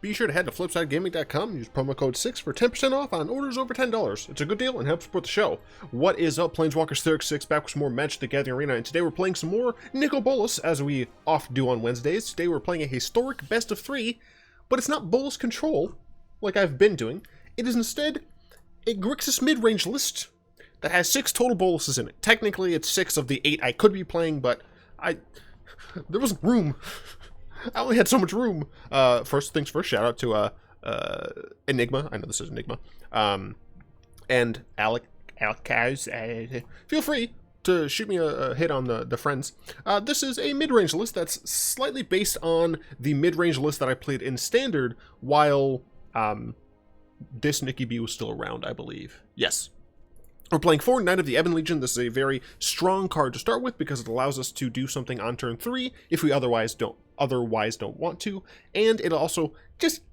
be sure to head to flipsidegaming.com and use promo code 6 for 10% off on orders over $10. It's a good deal and helps support the show. What is up, Planeswalkers? Theric6 back with some more Magic the Gathering Arena, and today we're playing some more Nicol Bolas, as we often do on Wednesdays. Today we're playing a historic best of 3, but it's not Bolas Control, like I've been doing. It is instead a Grixis Midrange list that has 6 total Bolases in it. Technically, it's 6 of the 8 I could be playing, but there wasn't room. I only had so much room. First things first, shout out to Enigma. I know this is Enigma. And Alec feel free to shoot me a hit on the friends. This is a mid-range list that's slightly based on the mid-range list that I played in Standard while this Nikki B was still around, I believe. Yes. We're playing for Knight of the Ebon Legion. This is a very strong card to start with because it allows us to do something on turn 3 if we otherwise don't want to, and it also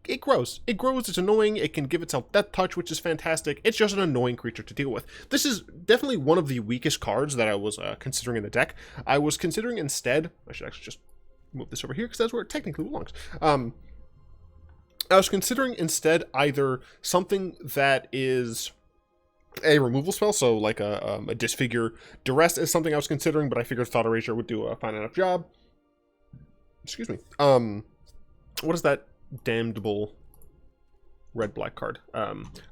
it grows. It's annoying. It can give itself Death Touch, which is fantastic. It's just an annoying creature to deal with. This is definitely one of the weakest cards that I was considering in the deck. I was considering instead, I should actually just move this over here because that's where it technically belongs. I was considering instead either something that is a removal spell, so like a Disfigure. Duress is something I was considering, but I figured Thought Erasure would do a fine enough job. Excuse me. What is that damnable red-black card?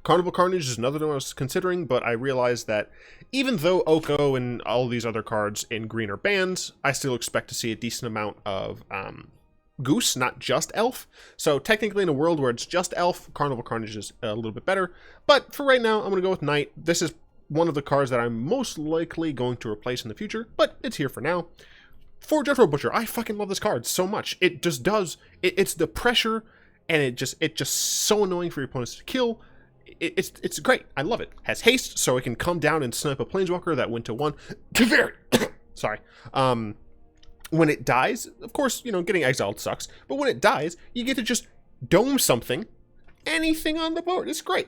Carnival Carnage is another one I was considering, but I realized that even though Oko and all these other cards in green are banned, I still expect to see a decent amount of Goose, not just Elf. So technically in a world where it's just Elf, Carnival Carnage is a little bit better. But for right now, I'm going to go with Knight. This is one of the cards that I'm most likely going to replace in the future, but it's here for now. For Dreadhorde Butcher, I fucking love this card so much. It just does. It's the pressure, and it's just so annoying for your opponents to kill. It's great. I love it. Has haste, so it can come down and snipe a Planeswalker that went to 1. Sorry. When it dies, of course, you know, getting exiled sucks, but when it dies, you get to just dome something, anything on the board. It's great.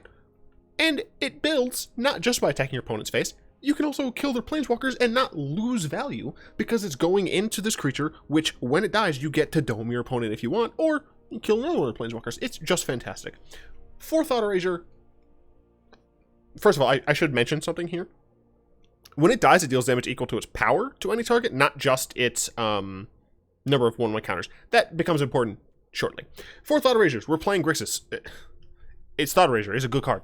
And it builds not just by attacking your opponent's face. You can also kill their Planeswalkers and not lose value because it's going into this creature, which when it dies, you get to dome your opponent if you want, or you kill another one of the Planeswalkers. It's just fantastic. For Thought Erasure, first of all, I should mention something here. When it dies, it deals damage equal to its power to any target, not just its number of 1/1 counters. That becomes important shortly. For Thought Erasures, we're playing Grixis. It's Thought Erasure. It's a good card.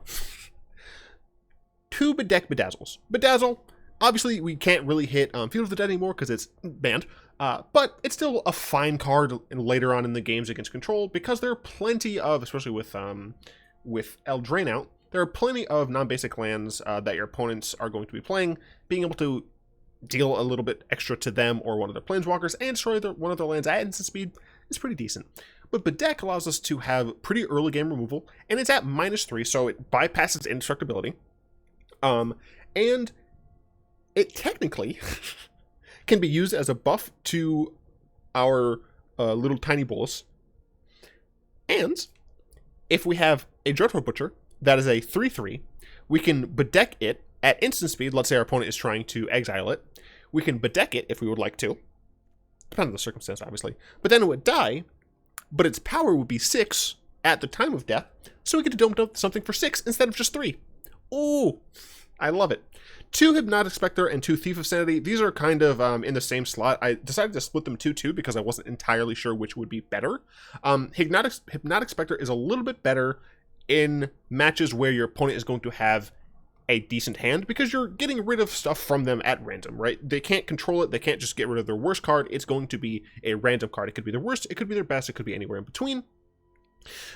2 Bedeck Bedazzles. Bedazzle, obviously we can't really hit Field of the Dead anymore because it's banned, but it's still a fine card later on in the games against Control because there are plenty of, especially with Eldraine out, there are plenty of non-basic lands that your opponents are going to be playing. Being able to deal a little bit extra to them or one of their Planeswalkers and destroy one of their lands at instant speed is pretty decent. But Bedeck allows us to have pretty early game removal, and it's at -3, so it bypasses indestructibility. And it technically can be used as a buff to our little tiny Bolas. And if we have a Dreadhorde Butcher that is a 3/3, we can Bedeck it at instant speed. Let's say our opponent is trying to exile it. We can Bedeck it if we would like to, depending on the circumstance, obviously. But then it would die, but its power would be 6 at the time of death, so we get to dome up something for 6 instead of just 3. Ooh, I love it. 2 Hypnotic Specter and 2 Thief of Sanity. These are kind of in the same slot. I decided to split them 2-2 because I wasn't entirely sure which would be better. Hypnotic Specter is a little bit better in matches where your opponent is going to have a decent hand because you're getting rid of stuff from them at random, right? They can't control it. They can't just get rid of their worst card. It's going to be a random card. It could be their worst. It could be their best. It could be anywhere in between.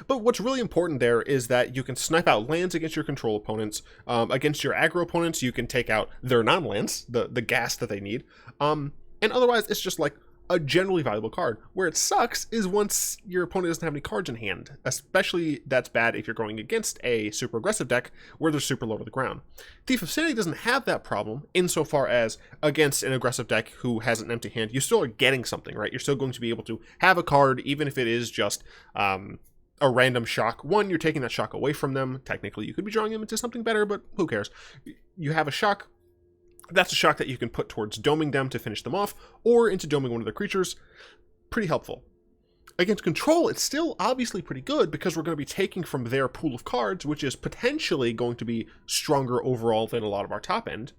But what's really important there is that you can snipe out lands against your control opponents. Against your aggro opponents, you can take out their non-lands, the gas that they need. And otherwise, it's just like a generally valuable card. Where it sucks is once your opponent doesn't have any cards in hand. Especially that's bad if you're going against a super aggressive deck where they're super low to the ground. Thief of Sanity doesn't have that problem insofar as against an aggressive deck who has an empty hand, you still are getting something, right? You're still going to be able to have a card even if it is just a random shock. One, you're taking that shock away from them. Technically, you could be drawing them into something better, but who cares? You have a shock. That's a shock that you can put towards doming them to finish them off, or into doming one of their creatures. Pretty helpful. Against Control, it's still obviously pretty good because we're going to be taking from their pool of cards, which is potentially going to be stronger overall than a lot of our top end.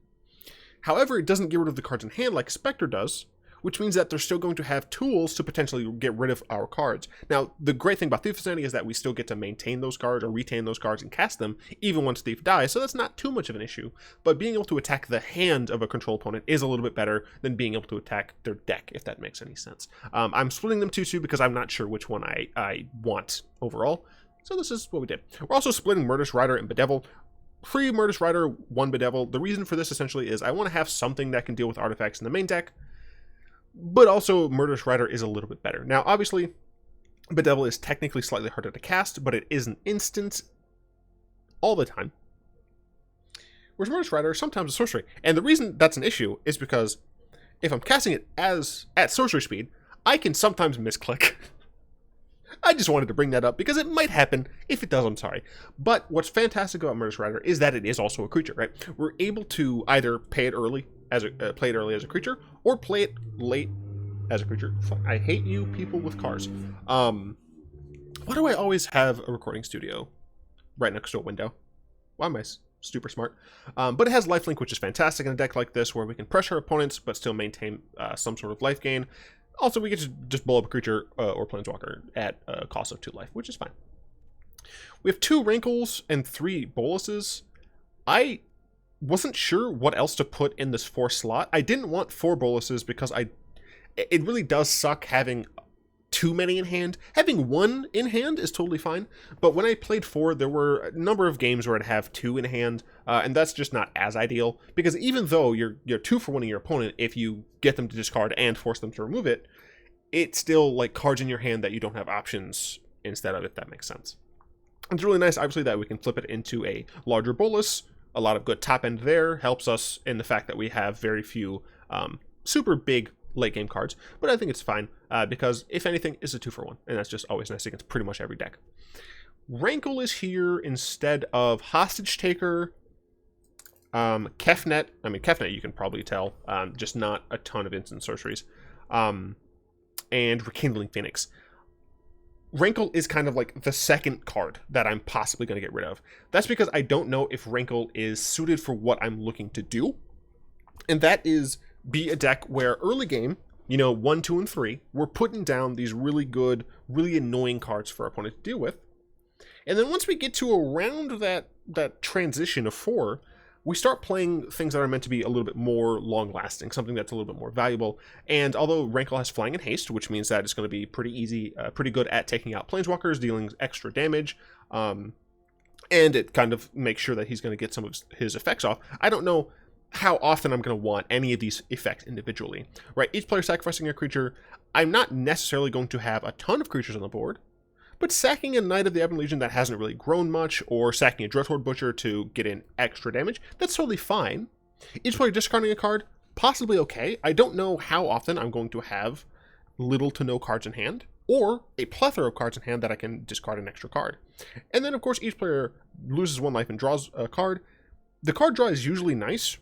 However, it doesn't get rid of the cards in hand like Spectre does, which means that they're still going to have tools to potentially get rid of our cards. Now, the great thing about Thief of Sanity is that we still get to maintain those cards or retain those cards and cast them even once Thief dies, so that's not too much of an issue. But being able to attack the hand of a control opponent is a little bit better than being able to attack their deck, if that makes any sense. I'm splitting them 2-2 because I'm not sure which one I want overall. So this is what we did. We're also splitting Murderous Rider and Bedevil. Free Murderous Rider, 1 Bedevil. The reason for this essentially is I want to have something that can deal with artifacts in the main deck, but also Murderous Rider is a little bit better. Now, obviously, Bedevil is technically slightly harder to cast, but it is an instant all the time. Whereas Murderous Rider is sometimes a sorcery. And the reason that's an issue is because if I'm casting it at sorcery speed, I can sometimes misclick. I just wanted to bring that up because it might happen. If it does, I'm sorry. But what's fantastic about Murderous Rider is that it is also a creature, right? We're able to either play it early as a creature, or play it late as a creature. I hate you people with cars. Why do I always have a recording studio right next to a window? Why am I super smart? But it has lifelink, which is fantastic in a deck like this, where we can pressure opponents but still maintain some sort of life gain. Also, we get to just blow up a creature or planeswalker at a cost of 2 life, which is fine. We have 2 Rankles and 3 Bolases. I wasn't sure what else to put in this 4 slot. I didn't want 4 Bolases because it really does suck having too many in hand. Having 1 in hand is totally fine, but when I played 4, there were a number of games where I'd have 2 in hand, and that's just not as ideal, because even though you're 2 for 1 of your opponent, if you get them to discard and force them to remove it, it's still like cards in your hand that you don't have options instead of, if that makes sense. It's really nice, obviously, that we can flip it into a larger Bolas. A lot of good top end there, helps us in the fact that we have very few super big late game cards, but I think it's fine because if anything, it's a 2 for 1, and that's just always nice against pretty much every deck. Rankle is here instead of Hostage Taker, Kefnet. I mean, Kefnet you can probably tell, just not a ton of instant sorceries, and Rekindling Phoenix. Rankle is kind of like the second card that I'm possibly going to get rid of. That's because I don't know if Rankle is suited for what I'm looking to do, and that is be a deck where early game, 1, 2, and 3, we're putting down these really good, really annoying cards for our opponent to deal with. And then once we get to around that transition of 4, we start playing things that are meant to be a little bit more long-lasting, something that's a little bit more valuable. And although Rankle has Flying and Haste, which means that it's going to be pretty easy, pretty good at taking out planeswalkers, dealing extra damage, and it kind of makes sure that he's going to get some of his effects off, I don't know how often I'm going to want any of these effects individually, right? Each player sacrificing a creature, I'm not necessarily going to have a ton of creatures on the board, but sacking a Knight of the Ebon Legion that hasn't really grown much, or sacking a Dreadhorde Butcher to get in extra damage, that's totally fine. Each player discarding a card, possibly okay. I don't know how often I'm going to have little to no cards in hand, or a plethora of cards in hand that I can discard an extra card. And then, of course, each player loses 1 life and draws a card. The card draw is usually nice,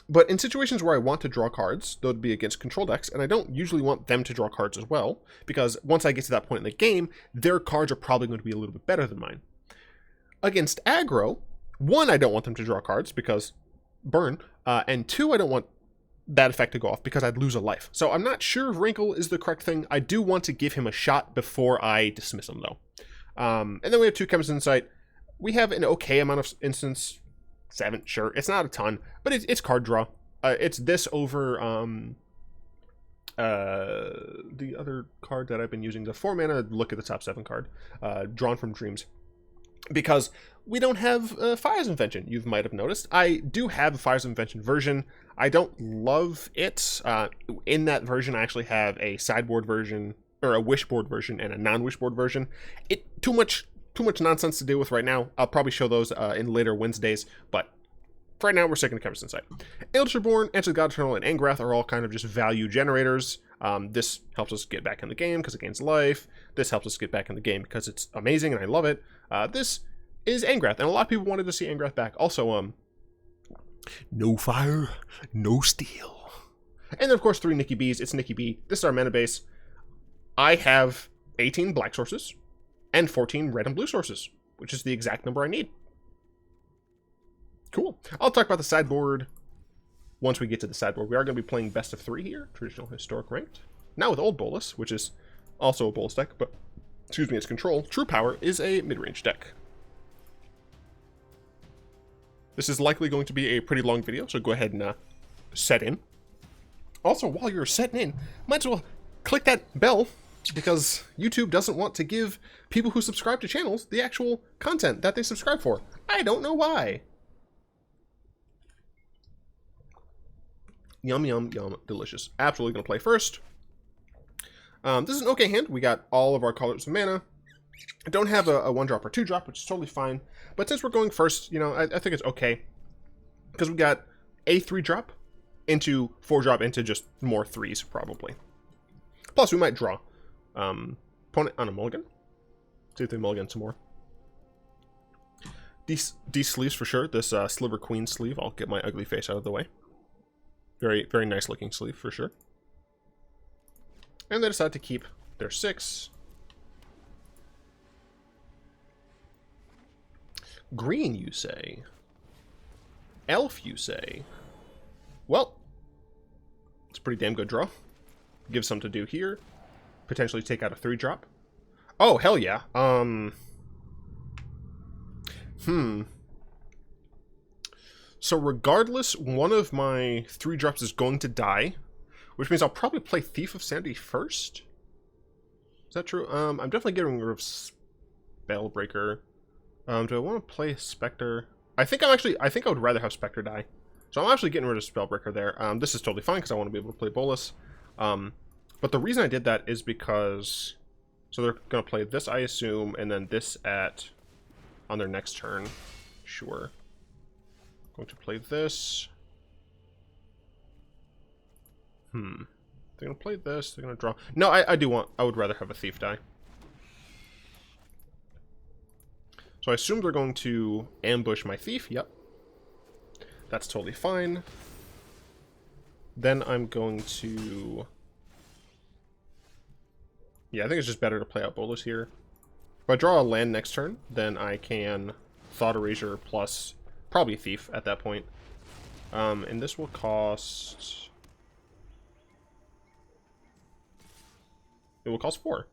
but in situations where I want to draw cards, though it'd be against control decks, and I don't usually want them to draw cards as well, because once I get to that point in the game, their cards are probably going to be a little bit better than mine. Against aggro, 1, I don't want them to draw cards, because burn, and 2, I don't want that effect to go off, because I'd lose a life. So I'm not sure if Rankle is the correct thing. I do want to give him a shot before I dismiss him, though. And then we have 2 Chemist Insight. We have an okay amount of instance. 7, sure. It's not a ton, but it's card draw. It's this over the other card that I've been using, the 4 mana look at the top 7 card, Drawn from Dreams. Because we don't have Fire's Invention, you might have noticed. I do have a Fire's Invention version. I don't love it. In that version, I actually have a sideboard version, or a wishboard version, and a non-wishboard version. Too much nonsense to deal with right now. I'll probably show those in later Wednesdays, but for right now, we're sticking to Chemist Insight. Eldest Reborn, Answer the God Eternal, and Angrath are all kind of just value generators. This helps us get back in the game because it gains life. This helps us get back in the game because it's amazing and I love it. This is Angrath, and a lot of people wanted to see Angrath back. Also, no fire, no steel. And then, of course, 3 Nikki Bs. It's Nikki B. This is our mana base. I have 18 black sources and 14 red and blue sources, which is the exact number I need. Cool. I'll talk about the sideboard once we get to the sideboard. We are going to be playing best of 3 here, traditional historic ranked. Now with old Bolas, which is also a Bolas deck, but excuse me, its control. True Power is a mid-range deck. This is likely going to be a pretty long video, so go ahead and set in. Also, while you're setting in, might as well click that bell, because YouTube doesn't want to give people who subscribe to channels the actual content that they subscribe for. I don't know why. Yum, yum, yum. Delicious. Absolutely going to play first. This is an okay hand. We got all of our colors of mana. I don't have a 1-drop or 2-drop, which is totally fine. But since we're going first, you know, I think it's okay. Because we got a 3-drop into 4-drop into just more 3s, probably. Plus, we might draw. Opponent on a mulligan. See if they mulligan some more. These sleeves for sure. This Sliver Queen sleeve. I'll get my ugly face out of the way. Very, very nice looking sleeve for sure. And they decide to keep their 6. Green, you say? Elf, you say? Well, it's a pretty damn good draw. Give some to do here. Potentially take out a 3-drop. Oh, hell yeah. So regardless, one of my 3-drops is going to die, which means I'll probably play Thief of Sanity first. Is that true? I'm definitely getting rid of Spellbreaker. Do I want to play Specter? I think I would rather have Specter die. So I'm actually getting rid of Spellbreaker there. This is totally fine because I want to be able to play Bolas. But the reason I did that is because... So they're going to play this, I assume, and then this on their next turn. Sure. Going to play this. They're going to play this. They're going to draw. No, I would rather have a Thief die. So I assume they're going to ambush my Thief. Yep. That's totally fine. Then I'm going to... Yeah, I think it's just better to play out Bolas here. If I draw a land next turn, then I can Thought Erasure plus probably Thief at that point. And this will cost... It will cost 4.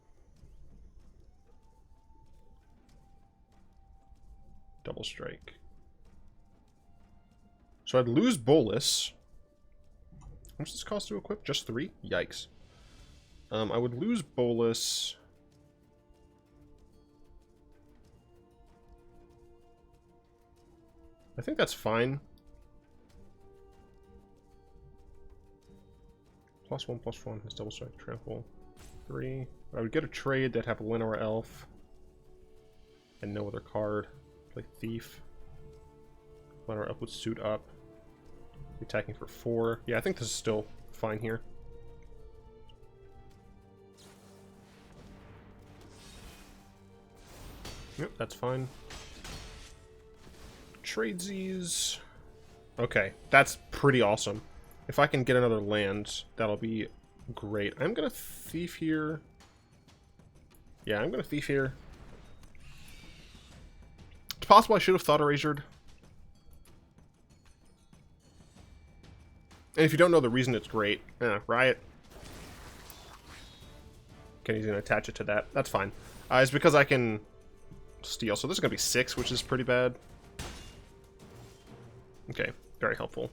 Double strike. So I'd lose Bolas. How much does this cost to equip? Just 3? Yikes. I would lose Bolas. I think that's fine. +1/+1 is double strike, trample. 3. I would get a trade that have a Llanowar Elf and no other card. Play Thief. Llanowar Elf would suit up. Attacking for 4. Yeah, I think this is still fine here. Yep, that's fine. Tradesies. Okay, that's pretty awesome. If I can get another land, that'll be great. I'm gonna Thief here. Yeah, I'm gonna Thief here. It's possible I should have Thought Erasured. And if you don't know the reason, it's great. Riot. Okay, he's gonna attach it to that. That's fine. It's because I can steal. So this is gonna be 6, which is pretty bad. Okay, very helpful.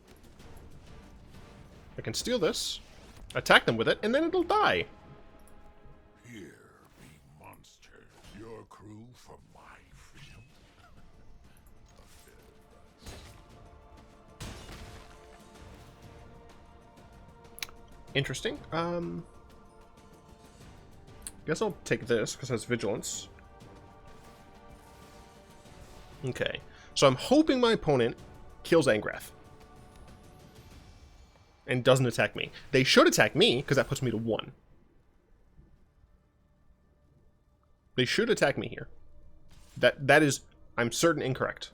I can steal this, attack them with it, and then it'll die. Here be monsters, your crew for my freedom. Interesting. Guess I'll take this because it has vigilance. Okay, so I'm hoping my opponent kills Angrath and doesn't attack me. They should attack me because that puts me to 1. They should attack me here. That is, I'm certain, incorrect.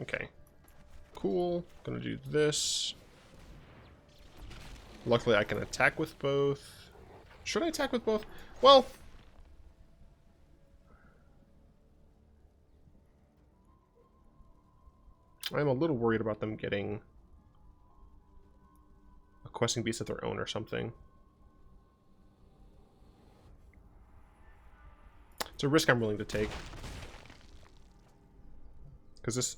Okay, cool. Gonna do this. Luckily I can attack with both. Should I attack with both? Well, I'm a little worried about them getting a questing beast of their own or something. It's a risk I'm willing to take. Because this...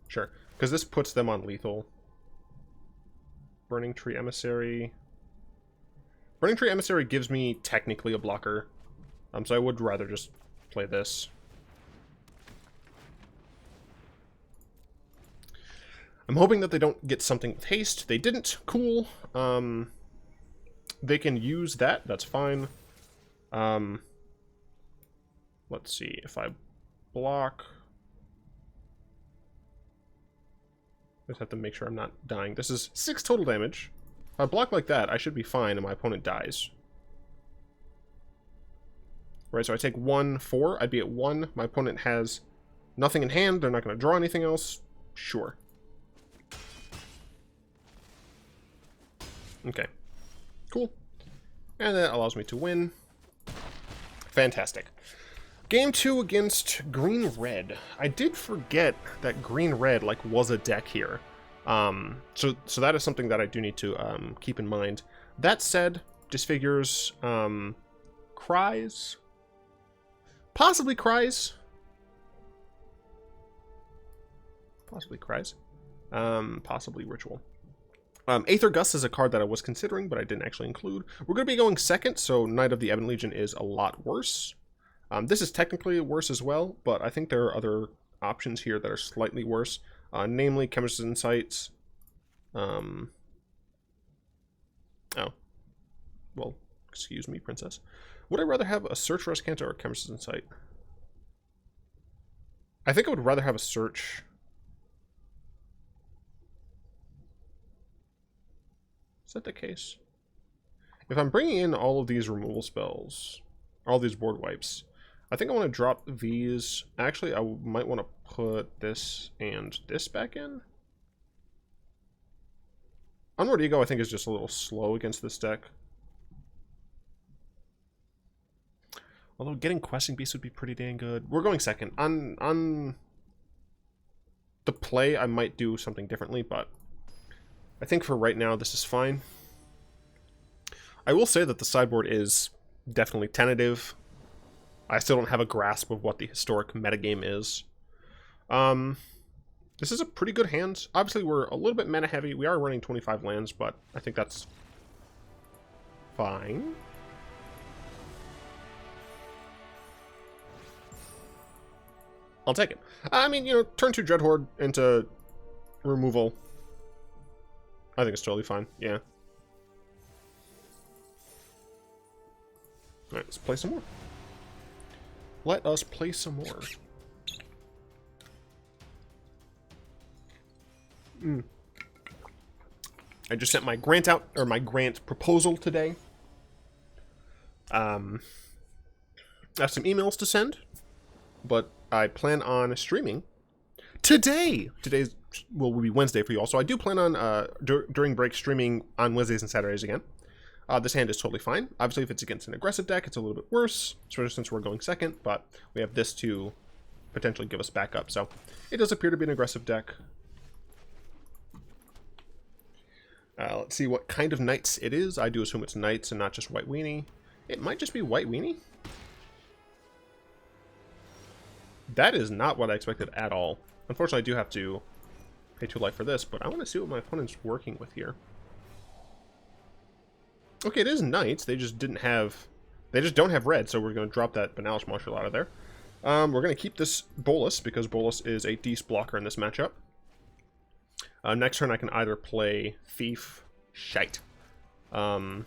Sure. Because this puts them on lethal. Burning Tree Emissary. Burning Tree Emissary gives me technically a blocker. So I would rather just play this. I'm hoping that they don't get something with haste. They didn't. Cool. They can use that. That's fine. Let's see. If I block... I just have to make sure I'm not dying. This is 6 total damage. If I block like that, I should be fine and my opponent dies. Right, so I take 1, 4. I'd be at 1. My opponent has nothing in hand. They're not going to draw anything else. Sure. Okay. Cool. And that allows me to win. Fantastic. Game 2 against Green-Red. I did forget that Green-Red, like, was a deck here. So that is something that I do need to keep in mind. That said, Disfigures, Cries. Possibly Cries. Possibly Cries. Possibly Ritual. Aether Gust is a card that I was considering, but I didn't actually include. We're going to be going second, so Knight of the Ebon Legion is a lot worse. This is technically worse as well, but I think there are other options here that are slightly worse. Namely, Chemister's Insights. Oh. Well, excuse me, Princess. Would I rather have a Search for Escanta or Chemister's Insight? I think I would rather have a Search. Is that the case? If I'm bringing in all of these removal spells, all these board wipes, I think I want to drop these. Actually, I might want to put this and this back in. Unmoored Ego, I think, is just a little slow against this deck. Although getting Questing Beast would be pretty dang good. We're going second. On the play, I might do something differently, but I think for right now, this is fine. I will say that the sideboard is definitely tentative. I still don't have a grasp of what the historic metagame is. This is a pretty good hand. Obviously, we're a little bit mana heavy. We are running 25 lands, but I think that's fine. I'll take it. I mean, you know, turn 2 Dreadhorde into removal. I think it's totally fine. Yeah. Alright, let's play some more. Let us play some more. I just sent my grant out, or my grant proposal today. I have some emails to send, but I plan on streaming today. Today's will be Wednesday for you all, so I do plan on during break streaming on Wednesdays and Saturdays again. This hand is totally fine. Obviously, if it's against an aggressive deck, it's a little bit worse, especially since we're going second, but we have this to potentially give us backup. So it does appear to be an aggressive deck. Let's see what kind of Knights it is. I do assume it's Knights and not just White Weenie. It might just be White Weenie. That is not what I expected at all. Unfortunately, I do have to pay 2 life for this, but I want to see what my opponent's working with here. Okay, it is Knights. They just didn't have... They just don't have red, so we're going to drop that Banalish Marshal out of there. We're going to keep this Bolas, because Bolas is a decent blocker in this matchup. Next turn, I can either play Thief... Shite. So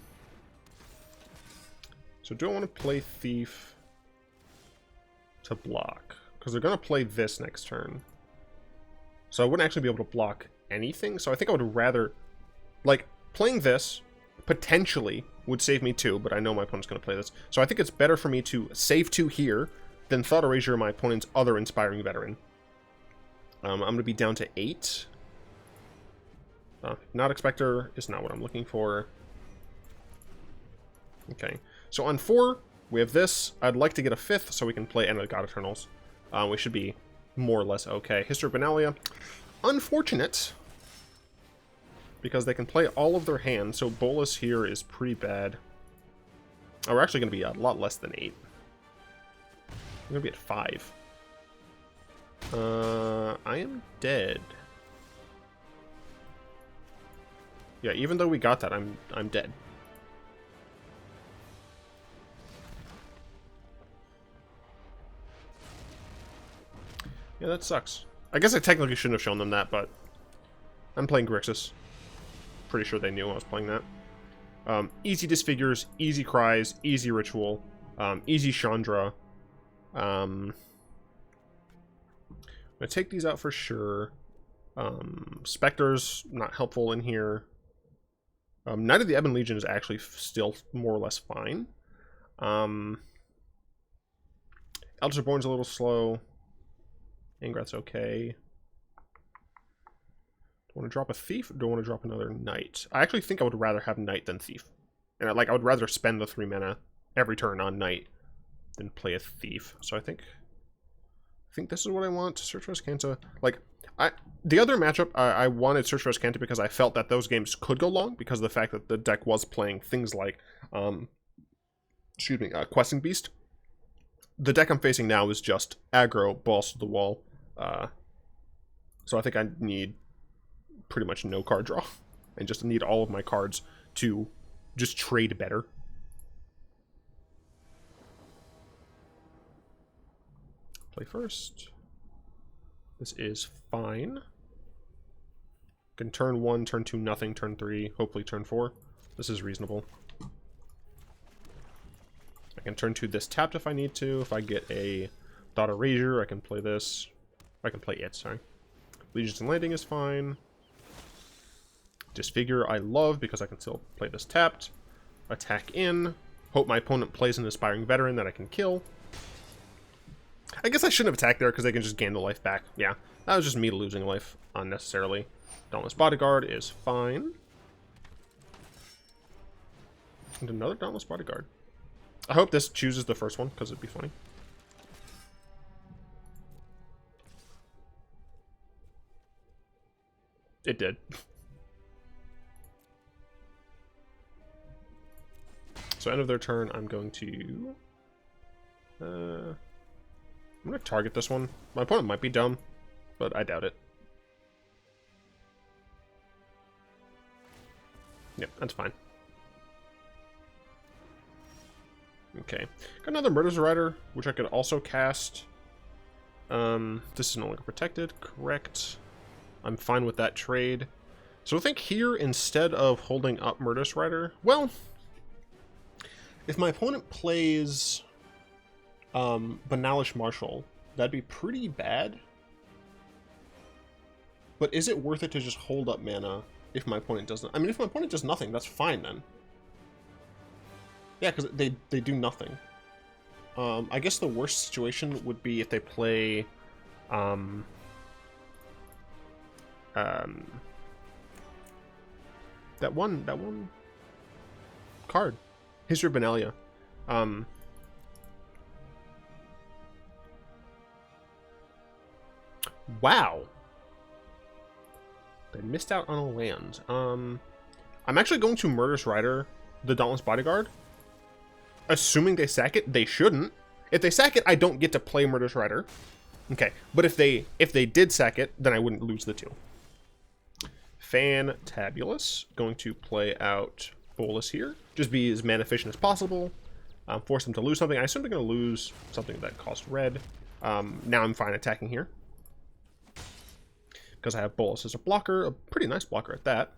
do I want to play Thief to block? Because they're going to play this next turn. So I wouldn't actually be able to block anything. So I think I would rather... Like, playing this potentially would save me 2, but I know my opponent's going to play this. So I think it's better for me to save 2 here than Thought Erasure my opponent's other Inspiring Veteran. I'm going to be down to 8. Hypnotic Specter is not what I'm looking for. Okay, so on 4, we have this. I'd like to get a 5th so we can play End of the God Eternals. We should be more or less okay. History of Benalia. Unfortunate, because they can play all of their hands, so Bolas here is pretty bad. Oh, we're actually going to be a lot less than 8. We're going to be at 5. I am dead. Yeah, even though we got that, I'm dead. Yeah, that sucks. I guess I technically shouldn't have shown them that, but I'm playing Grixis. Pretty sure they knew I was playing that. Easy Disfigures, easy Cries, easy Ritual, easy Chandra. I'm gonna take these out for sure. Spectre's not helpful in here. Knight of the Ebon Legion is actually still more or less fine. Eldest Reborn's a little slow. Angrath's okay. Do I want to drop a Thief, or do I want to drop another Knight? I actually think I would rather have Knight than Thief. And I would rather spend the 3 mana every turn on Knight than play a Thief. So I think this is what I want. Search for Azcanta. Like, the other matchup, I wanted Search for Azcanta because I felt that those games could go long because of the fact that the deck was playing things like, Questing Beast. The deck I'm facing now is just aggro, balls to the wall. So I think I need pretty much no card draw. And just need all of my cards to just trade better. Play first. This is fine. Can turn 1, turn 2, nothing, turn 3, hopefully turn 4. This is reasonable. I can turn 2 this tapped if I need to. If I get a Thought Erasure, I can play this. I can play it, sorry. Legions and Landing is fine. Disfigure I love because I can still play this tapped. Attack in. Hope my opponent plays an Aspiring Veteran that I can kill. I guess I shouldn't have attacked there because they can just gain the life back. Yeah, that was just me losing life unnecessarily. Dauntless Bodyguard is fine. And another Dauntless Bodyguard. I hope this chooses the first one because it'd be funny. It did. So end of their turn, I'm going to... I'm going to target this one. My opponent might be dumb, but I doubt it. Yep, that's fine. Okay. Got another Murderous Rider, which I could also cast. This is no longer protected. Correct. I'm fine with that trade. So I think here, instead of holding up Murderous Rider... Well, if my opponent plays... Banalish Marshal, that'd be pretty bad. But is it worth it to just hold up mana if my opponent doesn't? I mean, if my opponent does nothing, that's fine then. Yeah, because they do nothing. I guess the worst situation would be if they play that one card, History of Benalia. Wow. They missed out on a land. I'm actually going to Murderous Rider the Dauntless Bodyguard. Assuming they sack it, they shouldn't. If they sack it, I don't get to play Murderous Rider. Okay, but if they did sack it, then I wouldn't lose the 2. Fantabulous. Going to play out Bolas here. Just be as mana efficient as possible. Force them to lose something. I assume they're going to lose something that cost red. Now I'm fine attacking here. Because I have Bolas as a blocker. A pretty nice blocker at that.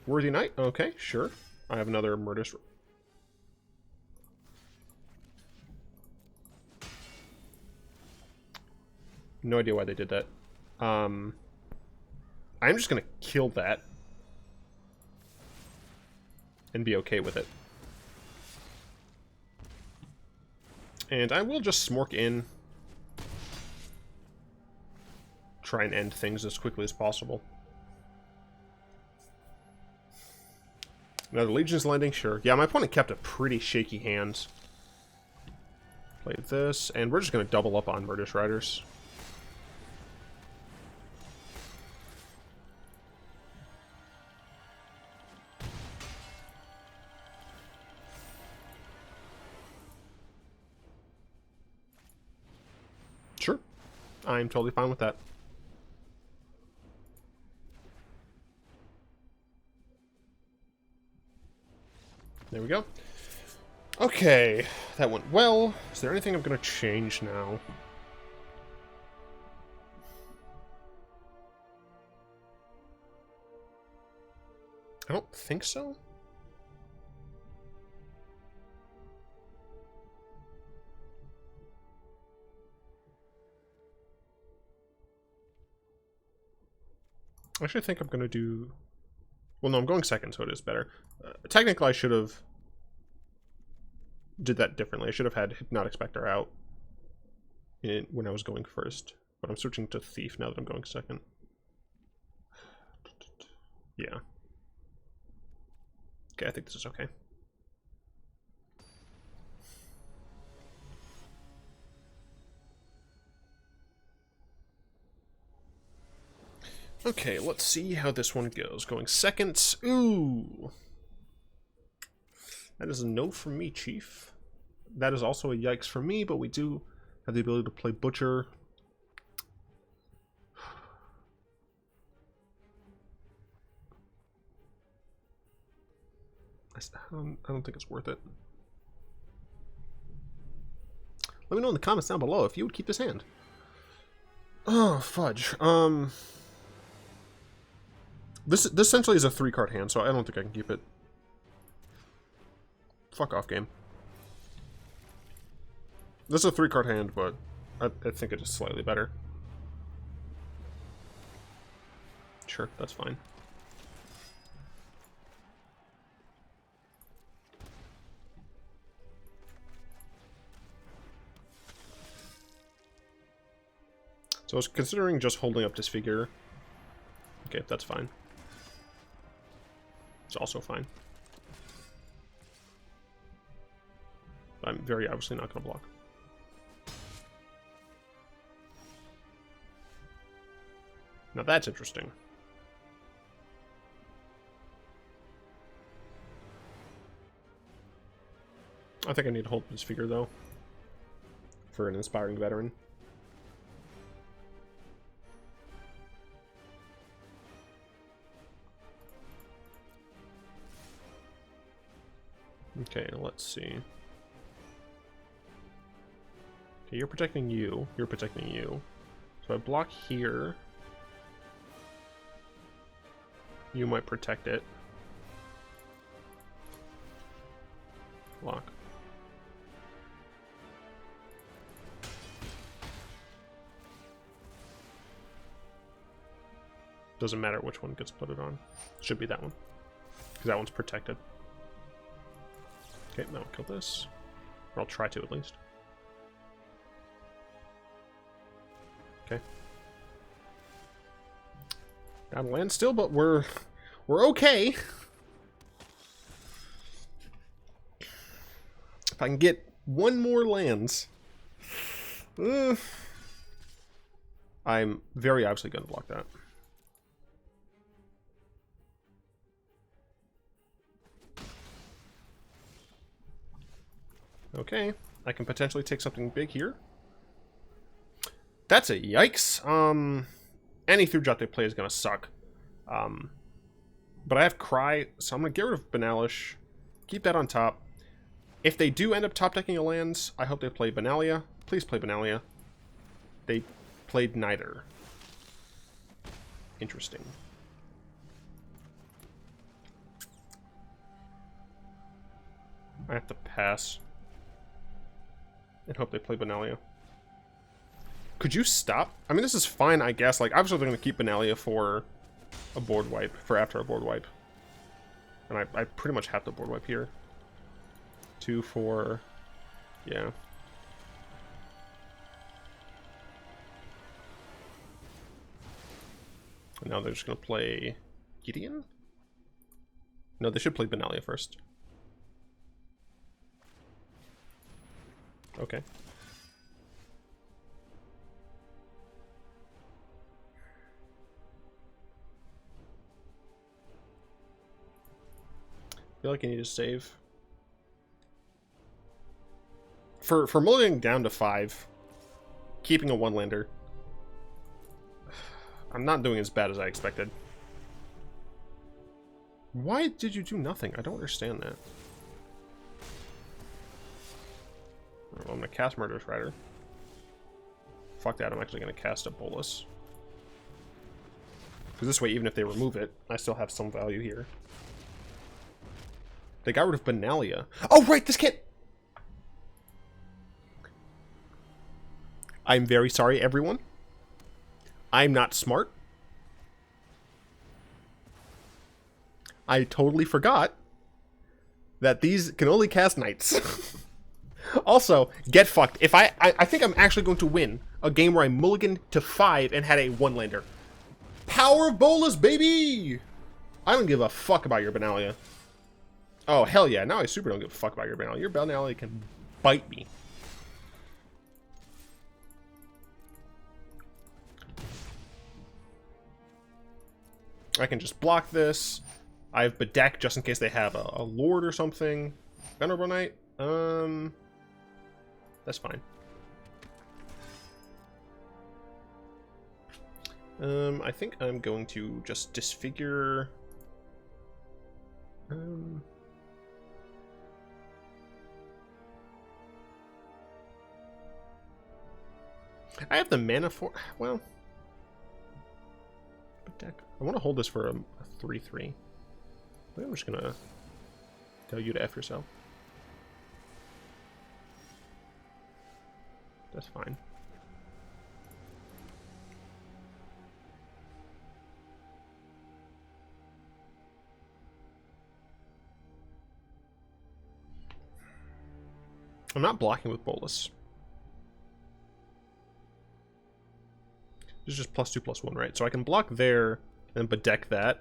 Worthy Knight. Okay, sure. I have another Murderous... No idea why they did that. I'm just going to kill that. And be okay with it. And I will just Smork in. Try and end things as quickly as possible. Another Legion's landing, sure. Yeah, my opponent kept a pretty shaky hand. Play this, and we're just going to double up on Murderous Riders. Sure. I'm totally fine with that. There we go. Okay, that went well. Is there anything I'm going to change now? I don't think so. I actually think I'm going to do... Well, no, I'm going second, so it is better. Technically, I should have did that differently. I should have had Hypnotic Specter out when I was going first. But I'm switching to Thief now that I'm going second. Yeah. Okay, I think this is okay. Okay, let's see how this one goes. Going second. Ooh. That is a no from me, Chief. That is also a yikes for me, but we do have the ability to play Butcher. I don't think it's worth it. Let me know in the comments down below if you would keep this hand. Oh, fudge. This essentially is a 3-card hand, so I don't think I can keep it. Fuck off, game. This is a 3-card hand, but I think it is slightly better. Sure, that's fine. So I was considering just holding up Disfigure. Okay, that's fine. It's also fine. I'm very obviously not going to block. Now that's interesting. I think I need to hold this figure, though, for an Inspiring Veteran. Okay, let's see. Okay, you're protecting you. You're protecting you. So I block here. You might protect it. Block. Doesn't matter which one gets put it on. Should be that one. Because that one's protected. Okay, now I'll kill this. Or I'll try to, at least. Okay. Down land still, but we're okay. If I can get one more lands. I'm very obviously going to block that. Okay, I can potentially take something big here. That's a yikes. Any through jot they play is gonna suck. But I have Cry, so I'm gonna get rid of Banalish, keep that on top. If they do end up top decking a lands, I hope they play Benalia. Please play Benalia. They played neither. Interesting. I have to pass. And hope they play Benalia. Could you stop? I mean, this is fine, I guess. Like, obviously they're going to keep Benalia for a board wipe, for after a board wipe. And I pretty much have to board wipe here. 2, 4, yeah. And now they're just going to play Gideon? No, they should play Benalia first. Okay. I feel like I need to save. For mulling down to 5, keeping a 1-lander, I'm not doing as bad as I expected. Why did you do nothing? I don't understand that. Well, I'm gonna cast Murderous Rider. Fuck that, I'm actually gonna cast a Bolas. Because this way, even if they remove it, I still have some value here. They got rid of Benalia. Oh, right, this can't... I'm very sorry, everyone. I'm not smart. I totally forgot that these can only cast Knights. Also, get fucked. If I think I'm actually going to win a game where I mulliganed to 5 and had a 1-lander. Power of Bolas, baby! I don't give a fuck about your Benalia. Oh, hell yeah. Now I super don't give a fuck about your Benalia. Your Benalia can bite me. I can just block this. I have Bedeck just in case they have a Lord or something. Venerable Knight? That's fine. I think I'm going to just disfigure... I have the mana for... Well... Bedeck. I want to hold this for a 3/3. I think I'm just gonna tell you to F yourself. That's fine. I'm not blocking with Bolas. This is just +2/+1, right? So I can block there and Bedeck that.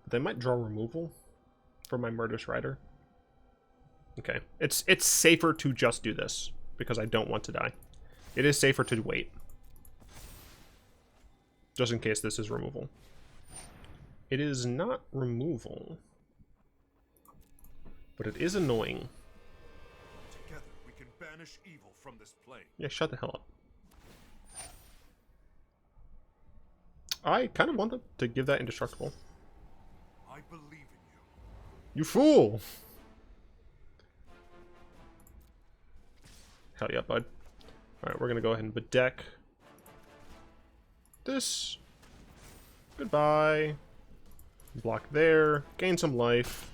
But they might draw removal for my Murderous Rider. Okay. It's safer to just do this because I don't want to die. It is safer to wait. Just in case this is removal. It is not removal. But it is annoying. Together we can banish evil from this plane. Yeah, shut the hell up. I kind of wanted to give that indestructible. I believe in you. You fool! Hell yeah, bud. Alright, we're gonna go ahead and Bedeck this. Goodbye. Block there. Gain some life.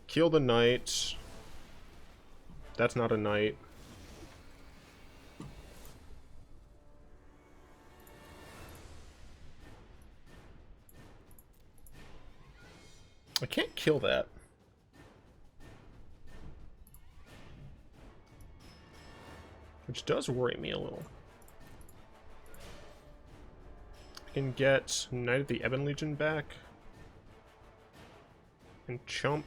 Kill the knight. That's not a knight. I can't kill that. Which does worry me a little. I can get Knight of the Ebon Legion back. And chump.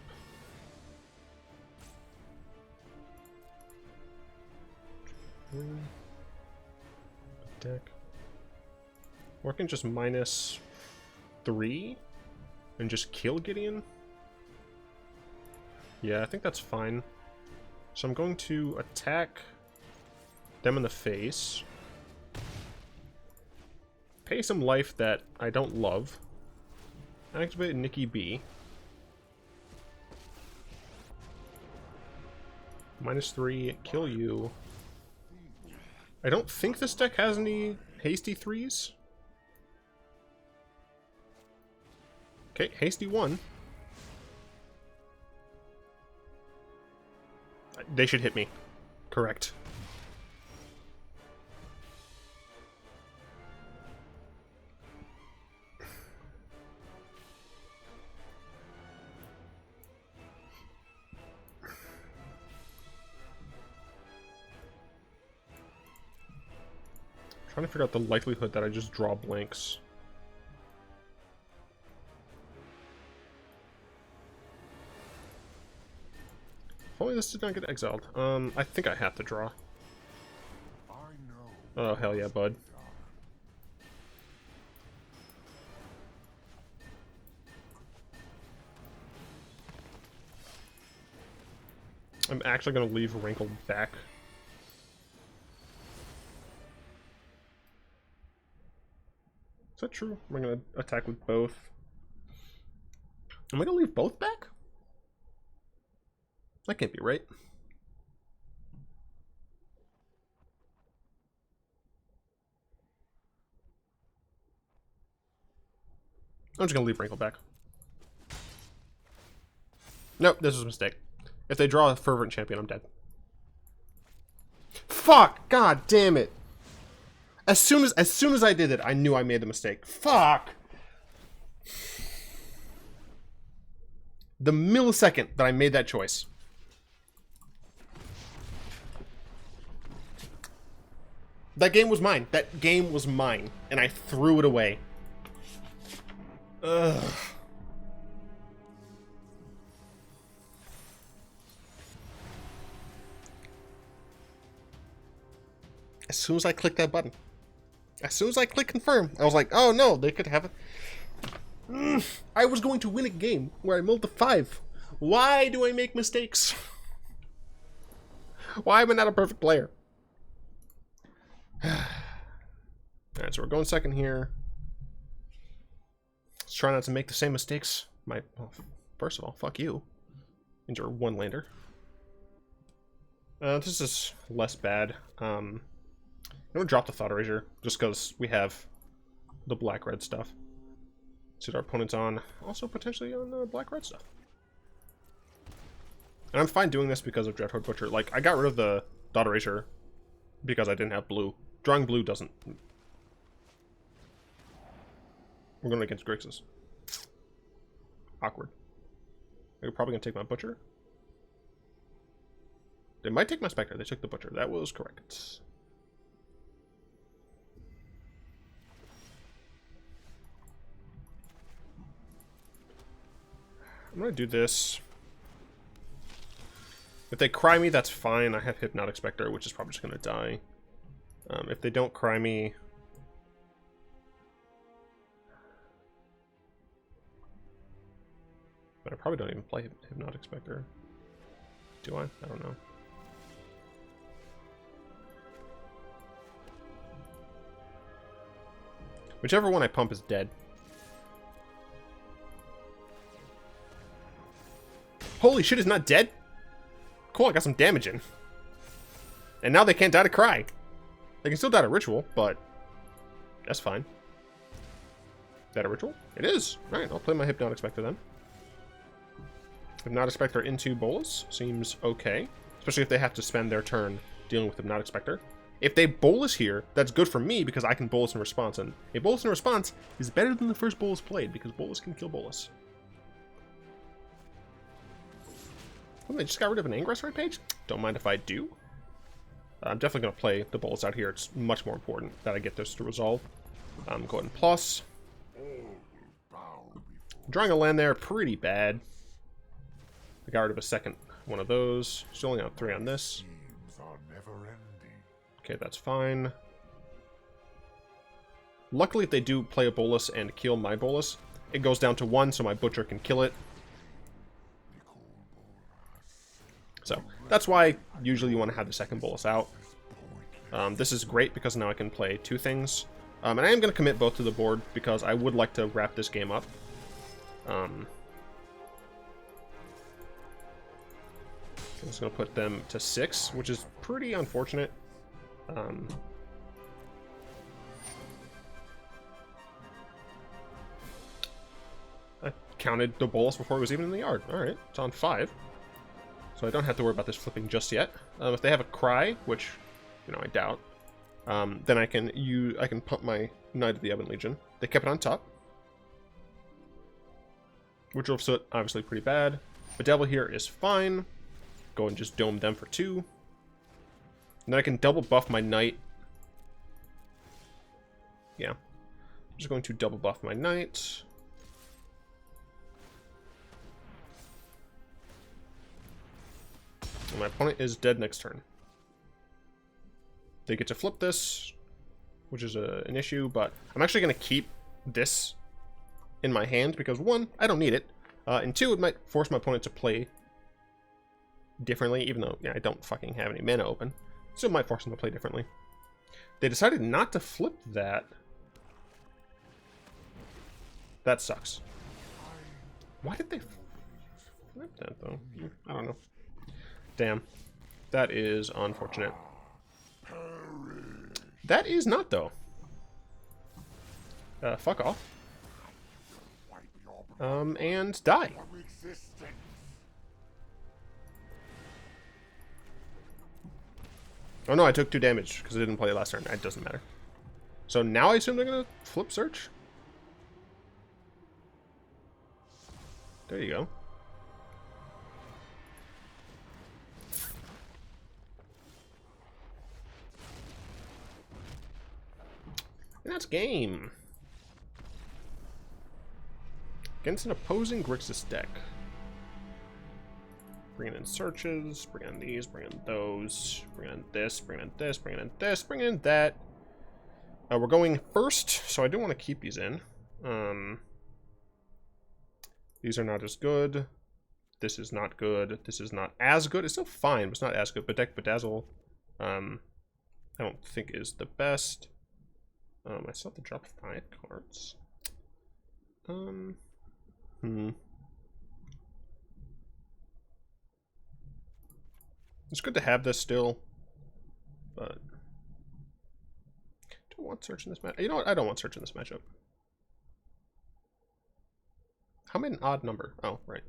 Deck. Or I can just -3 and just kill Gideon. Yeah, I think that's fine. So I'm going to attack them in the face. Pay some life that I don't love. Activate Nikki B. -3, kill you. I don't think this deck has any hasty 3s. Okay, hasty 1. They should hit me. Correct. Trying to figure out the likelihood that I just draw blanks. this did not get exiled. I think I have to draw. Oh, hell yeah, bud. I'm actually going to leave Rankle back. Is that true? Am I going to attack with both? Am I going to leave both back? That can't be right. I'm just going to leave Rankle back. Nope, this was a mistake. If they draw a Fervent Champion, I'm dead. Fuck! God damn it! As soon as I did it, I knew I made the mistake. Fuck! The millisecond that I made that choice. That game was mine. That game was mine. And I threw it away. Ugh. As soon as I clicked that button. As soon as I clicked confirm, I was like, oh no, they could have it. I was going to win a game where I milled to 5. Why do I make mistakes? Why am I not a perfect player? Alright, so we're going second here. Let's try not to make the same mistakes. Well, first of all, fuck you. Into one lander. This is less bad. I'm gonna drop the Thought Erasure just because we have the black-red stuff. See what our opponent's on. Also potentially on black-red stuff. And I'm fine doing this because of Dreadhorde Butcher. Like, I got rid of the Thought Erasure because I didn't have blue. Drawing blue doesn't. We're going against Grixis. Awkward. They're probably going to take my Butcher. They might take my Spectre. They took the Butcher. That was correct. I'm going to do this. If they cry me, that's fine. I have Hypnotic Specter, which is probably just going to die. If they don't cry me... But I probably don't even play Hypnotic Specter. Do I? I don't know. Whichever one I pump is dead. Holy shit, is not dead? Cool, I got some damage in. And now they can't die to cry. They can still die to ritual, but that's fine. Is that a ritual? It is. Alright, I'll play my Hypnotic Specter then. Hypnotic Specter into Bolas seems okay. Especially if they have to spend their turn dealing with Hypnotic Specter. If they Bolas here, that's good for me because I can Bolas in response. And a Bolas in response is better than the first Bolas played because Bolas can kill Bolas. Oh, they just got rid of an Angrath Rampage? Don't mind if I do. I'm definitely going to play the Bolas out here. It's much more important that I get this to resolve. Go ahead and plus. Drawing a land there, pretty bad. I got rid of a second one of those. Still only got 3 on this. Okay, that's fine. Luckily, if they do play a Bolas and kill my Bolas, it goes down to 1, so my Butcher can kill it. So, that's why usually you want to have the second Bolas out. This is great because now I can play 2 things. And I am going to commit both to the board because I would like to wrap this game up. I'm just going to put them to 6, which is pretty unfortunate. I counted the Bolas before it was even in the yard. Alright, it's on 5. So I don't have to worry about this flipping just yet. If they have a cry, which, you know, I doubt, then I can pump my Knight of the Ebon Legion. They kept it on top. Ritual of Soot, obviously pretty bad. Bedevil here is fine. Go and just dome them for 2. And then I can double buff my Knight. Yeah. I'm just going to double buff my Knight. I'm my opponent is dead next turn. They get to flip this, which is an issue, but I'm actually going to keep this in my hand because, one, I don't need it, and two, it might force my opponent to play differently, even though, yeah, I don't fucking have any mana open. Still might force them to play differently. They decided not to flip that. That sucks. Why did they flip that, though? I don't know. Damn. That is unfortunate. That is not, though. Fuck off. And die. Oh no, I took 2 damage because I didn't play last turn. It doesn't matter. So now I assume they're going to flip search? There you go. And that's game. Against an opposing Grixis deck. Bring in searches, bring in these, bring in those, bring in this, bring in this, bring in this, bring in that. We're going first, so I do want to keep these in. These are not as good. This is not good. This is not as good. It's still fine, but it's not as good. Bedeck, Bedazzle, I don't think is the best. I still have to drop 5 cards. It's good to have this still, but I don't want search in this match. You know what? I don't want search in this matchup. How many an odd number? Oh, right.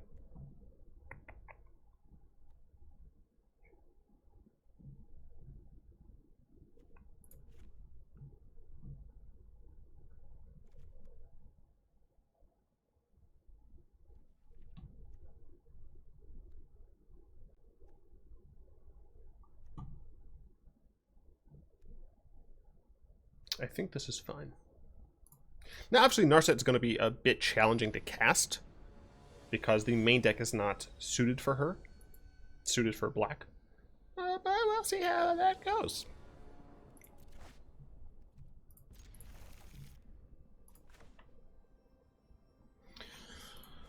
I think this is fine. Now, obviously, Narset is going to be a bit challenging to cast because the main deck is not suited for her. It's suited for black. But we'll see how that goes.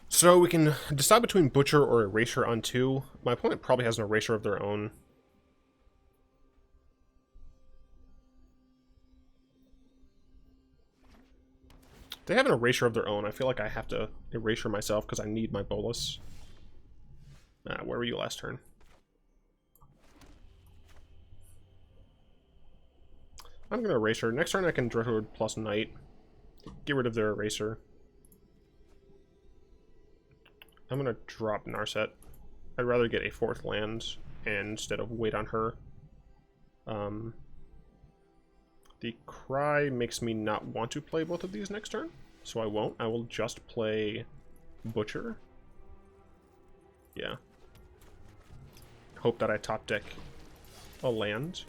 So we can decide between Butcher or Erasure on 2. My opponent probably has an Erasure of their own. They have an Erasure of their own. I feel like I have to Erasure myself because I need my Bolas. Where were you last turn? I'm going to Erasure. Next turn I can Dreadhorde plus Knight. Get rid of their Erasure. I'm going to drop Narset. I'd rather get a 4th land instead of wait on her. The Cry makes me not want to play both of these next turn, so I won't. I will just play Butcher. Yeah. Hope that I top deck a land.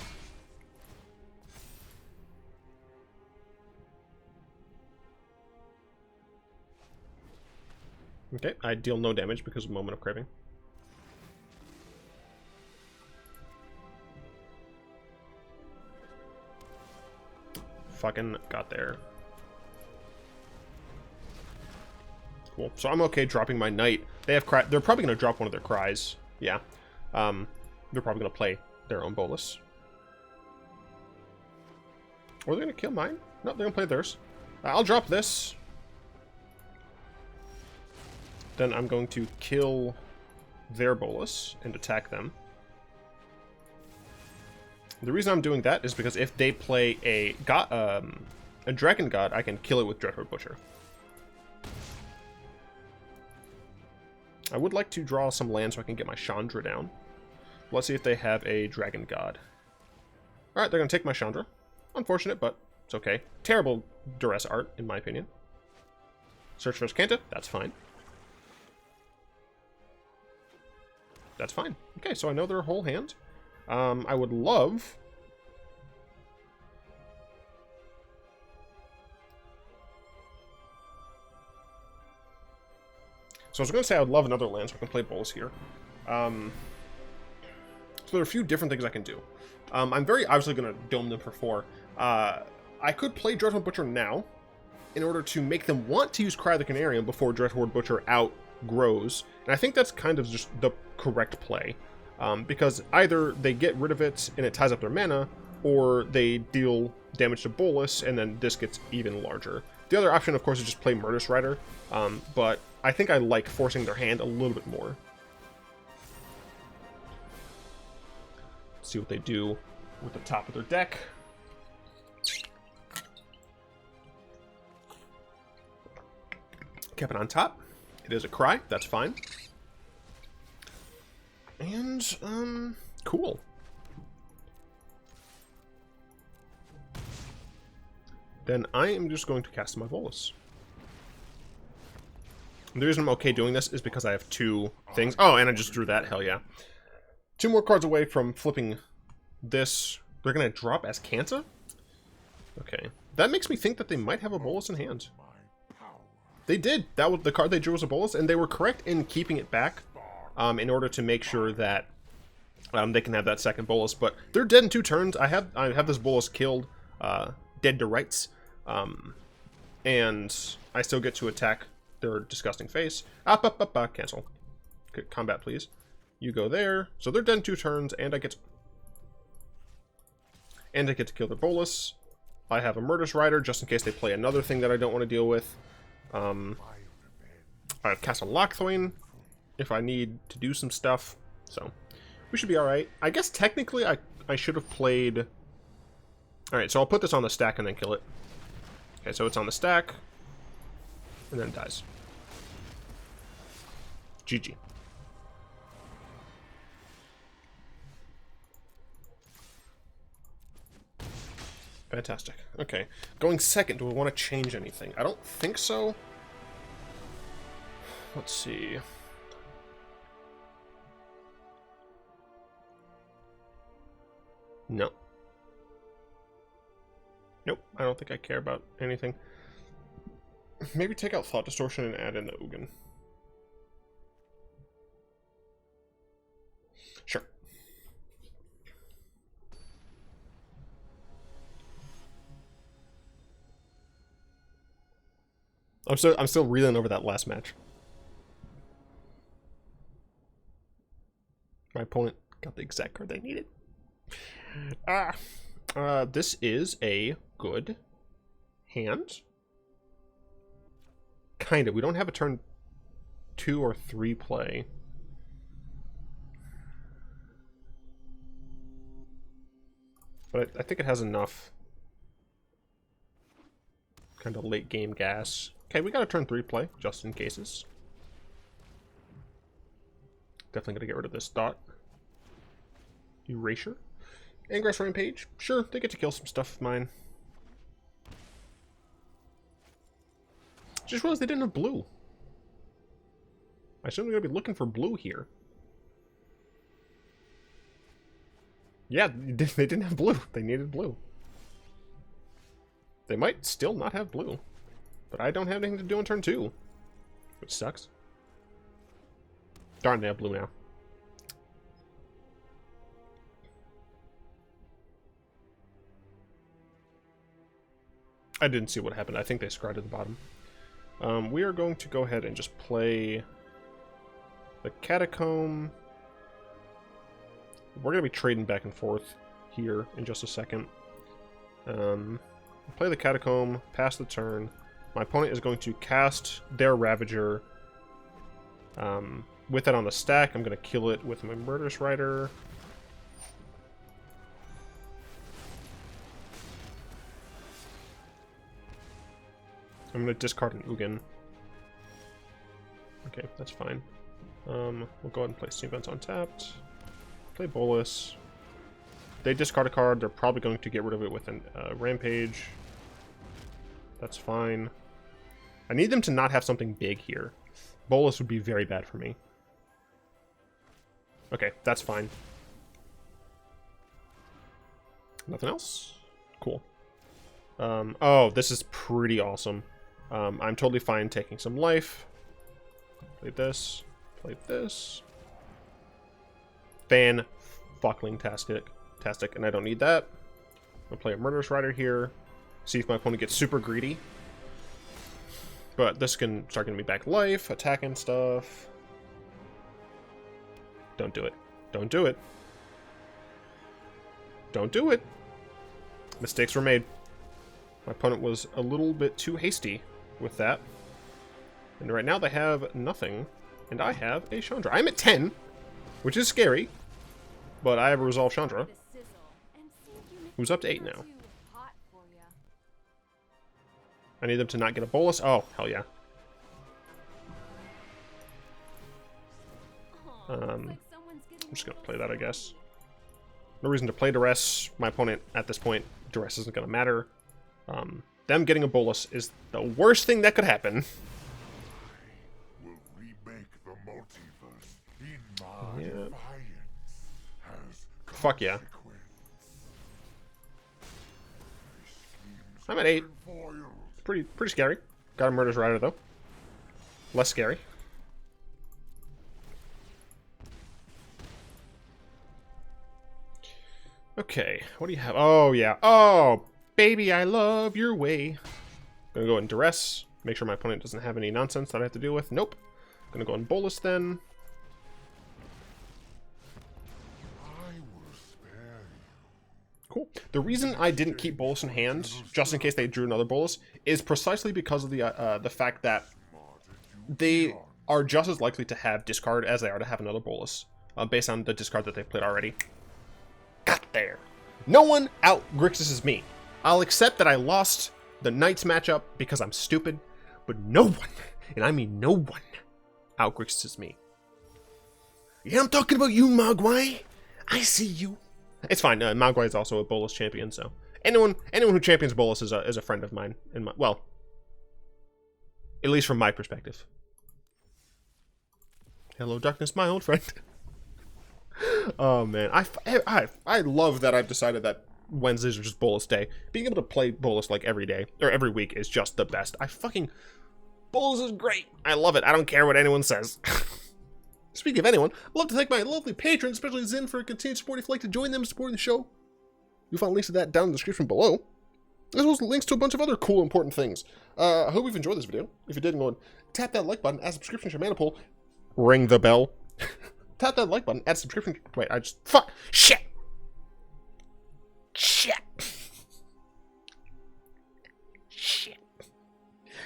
Okay, I deal no damage because of Moment of Craving. Fucking got there. Cool. So I'm okay dropping my Knight. They have cry. They're probably going to drop one of their Cries. Yeah. They're probably going to play their own Bolas. Or they're going to kill mine? No, they're going to play theirs. I'll drop this. Then I'm going to kill their Bolas and attack them. The reason I'm doing that is because if they play a Dragon God, I can kill it with Dreadhorde Butcher. I would like to draw some land so I can get my Chandra down. Let's see if they have a Dragon God. Alright, they're going to take my Chandra. Unfortunate, but it's okay. Terrible duress art, in my opinion. Search for Canta, that's fine. That's fine. Okay, so I know their whole hand. I would love... So I was going to say I would love another land so I can play Bolas here. So there are a few different things I can do. I'm very obviously going to dome them for 4. I could play Dreadhorde Butcher now in order to make them want to use Cry the Canarium before Dreadhorde Butcher outgrows. And I think that's kind of just the correct play. Because either they get rid of it and it ties up their mana, or they deal damage to Bolas and then this gets even larger. The other option, of course, is just play Murderous Rider, but I think I like forcing their hand a little bit more. Let's see what they do with the top of their deck. Kept it on top. It is a Cry, that's fine. And, cool. Then I am just going to cast my Bolas. The reason I'm okay doing this is because I have 2 things. Oh, and I just drew that, hell yeah. 2 more cards away from flipping this. They're going to drop as Kanta? Okay. That makes me think that they might have a Bolas in hand. They did. That was the card they drew was a Bolas, and they were correct in keeping it back in order to make sure that they can have that second Bolas. But they're dead in 2 turns. I have this Bolas killed, dead to rights, and I still get to attack their disgusting face. Cancel. Combat, please. You go there. So they're dead in 2 turns, and I get to kill their Bolas. I have a Murderous Rider just in case they play another thing that I don't want to deal with. I have Castle Locthwain if I need to do some stuff, so we should be alright. I guess technically I should have played... Alright, so I'll put this on the stack and then kill it. Okay, so it's on the stack, and then it dies. GG. Fantastic. Okay, going second, do we want to change anything? I don't think so. Let's see. No. Nope, I don't think I care about anything. Maybe take out Thought Distortion and add in the Ugin. Sure. I'm still reeling over that last match. My opponent got the exact card they needed. This is a good hand. Kind of. We don't have a turn 2 or 3 play. But I think it has enough kind of late game gas. Okay, we got a turn 3 play, just in cases. Definitely gonna get rid of this Thought Erasure. Angrath Rampage. Sure, they get to kill some stuff of mine. Just realized they didn't have blue. I assume they're gonna be looking for blue here. Yeah, they didn't have blue. They needed blue. They might still not have blue. But I don't have anything to do on turn 2. Which sucks. Darn, they have blue now. I didn't see what happened. I think they scryed at the bottom. We are going to go ahead and just play the Catacomb. We're going to be trading back and forth here in just a second. Play the Catacomb, pass the turn. My opponent is going to cast their Ravager. With that on the stack, I'm going to kill it with my Murderous Rider. I'm going to discard an Ugin. Okay, that's fine. We'll go ahead and play Steam Vents untapped. Play Bolas. They discard a card. They're probably going to get rid of it with a Rampage. That's fine. I need them to not have something big here. Bolas would be very bad for me. Okay, that's fine. Nothing else? Cool. Oh, this is pretty awesome. I'm totally fine taking some life. Play this. Play this. Fan Buckling Tastic, and I don't need that. I'll play a Murderous Rider here. See if my opponent gets super greedy. But this can start getting me back life, attacking stuff. Don't do it. Don't do it. Don't do it. Mistakes were made. My opponent was a little bit too hasty with that. And right now they have nothing. And I have a Chandra. I'm at 10, which is scary. But I have a Resolve Chandra, who's up to 8 now. I need them to not get a Bolas. Oh, hell yeah. I'm just going to play that, I guess. No reason to play Duress. My opponent, at this point, Duress isn't going to matter. Them getting a Bolas is the worst thing that could happen. I will remake the multiverse in my defiance as Fuck yeah. I'm at 8. Pretty scary. Got a Murderous Rider, though. Less scary. Okay, what do you have? Oh, yeah. Oh, baby, I love your way. Gonna go in Duress. Make sure my opponent doesn't have any nonsense that I have to deal with. Nope. Gonna go in Bolas then. Cool. The reason I didn't keep Bolas in hand, just in case they drew another Bolas, is precisely because of the fact that they are just as likely to have discard as they are to have another Bolas, based on the discard that they played already. Got there. No one out Grixis me. I'll accept that I lost the Knights matchup because I'm stupid, but no one, and I mean no one, out Grixis me. Yeah, I'm talking about you, Mogwai. I see you. It's fine. Mogwai is also a Bolas champion, so anyone who champions Bolas is a friend of mine. Well, at least from my perspective. Hello, darkness, my old friend. Oh man, I love that I've decided that Wednesdays are just Bolas day. Being able to play Bolas like every day or every week is just the best. Bolas is great. I love it. I don't care what anyone says. Speaking of anyone, I'd love to thank my lovely patrons, especially Zin, for continued support. If you'd like to join them in supporting the show, you'll find links to that down in the description below, as well as links to a bunch of other cool, important things. I hope you've enjoyed this video. If you did, go and tap that like button, add subscription to your mana pool, ring the bell. Tap that like button, add subscription. Wait, fuck! Shit!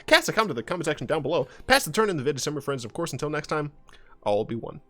Cast a comment in the comment section down below. Pass the turn in the vid to some of your friends. Of course, until next time, all will be one.